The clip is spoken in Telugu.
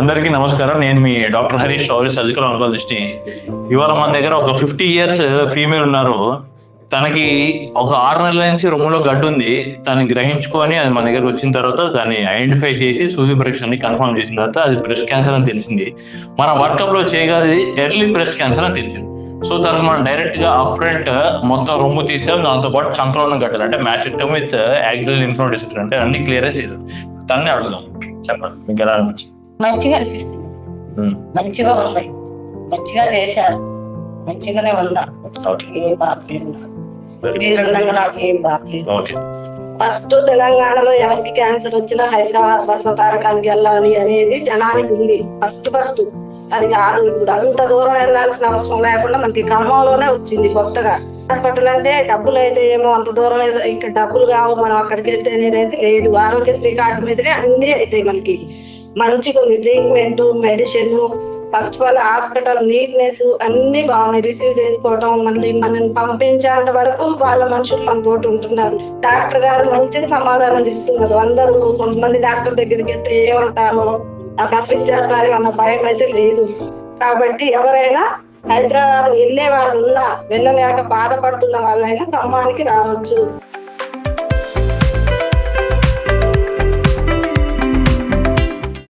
అందరికీ నమస్కారం. నేను మీ డాక్టర్ హరీష్ రావు, సర్జికల్ ఆంకాలజిస్ట్ని. ఇవాళ మన దగ్గర ఒక 50 years ఫీమేల్ ఉన్నారు. తనకి ఒక 6 నెలల నుంచి రొమ్ములో గడ్డు ఉంది. తను గ్రహించుకొని అది మన దగ్గరకు వచ్చిన తర్వాత దాన్ని ఐడెంటిఫై చేసి సూది పరీక్షని కన్ఫర్మ్ చేసిన తర్వాత అది బ్రెస్ట్ క్యాన్సర్ అని తెలిసింది. మన వర్కప్ లో చేయగలిది ఎర్లీ బ్రెస్ట్ క్యాన్సర్ అని తెలిసింది. సో తనకు మనం డైరెక్ట్ గా అఫ్రంట్ మొత్తం రొమ్ము తీసాం, దాంతో పాటు చంకలో ఉన్న గడ్డలు అంటే మ్యాట్రిక్టమ్ విత్ యాక్సిల్ ఇన్ఫ్లోడిసిస్ అంటే అన్ని క్లియర్ చేసాం. తన్నే అడుగుదాం, చెప్పండి మీకు ఎలా అనిపించింది? మంచిగా అనిపిస్తుంది, మంచిగా ఉన్నాయి, మంచిగా చేశారు, మంచిగానే ఉన్నా. ఏం బాగలేదు, మీరు ఉండగా నాకు ఏం బాగలేదు. ఫస్ట్ తెలంగాణలో ఎవరికి క్యాన్సర్ వచ్చినా హైదరాబాద్ బస్ తారకానికి వెళ్ళాలి అనేది జనానికి ఉంది. ఫస్ట్ అది కాదు. ఇప్పుడు అంత దూరం వెళ్ళాల్సిన అవసరం లేకుండా మనకి ఖమ్మంలోనే వచ్చింది కొత్తగా. హాస్పిటల్ అంటే డబ్బులు అయితే ఏమో అంత దూరం ఇంకా డబ్బులు కావు, మనం అక్కడికి వెళ్తే అనేది అయితే లేదు. ఆరోగ్యశ్రీ కార్డు మీదనే అన్ని అవుతాయి మనకి. మంచిగా ఉంది treatment, medicine. First of all hospital neatness అన్ని బాగున్నాయి. రిసీవ్ చేసుకోవడం, మళ్ళీ మనల్ని పంపించేంత వరకు వాళ్ళ మనుషులు మన తోటి ఉంటున్నారు. డాక్టర్ గారు మంచిగా సమాధానం చెప్తున్నారు. అందరూ కొంతమంది డాక్టర్ దగ్గరికి వెళ్తే ఏమంటారో పంపించేస్తారు అన్న భయం అయితే లేదు. కాబట్టి ఎవరైనా హైదరాబాద్ వెళ్ళే వాళ్ళు ఉన్నా, వెళ్ళలేక బాధపడుతున్న వాళ్ళైనా ఖమ్మానికి రావచ్చు.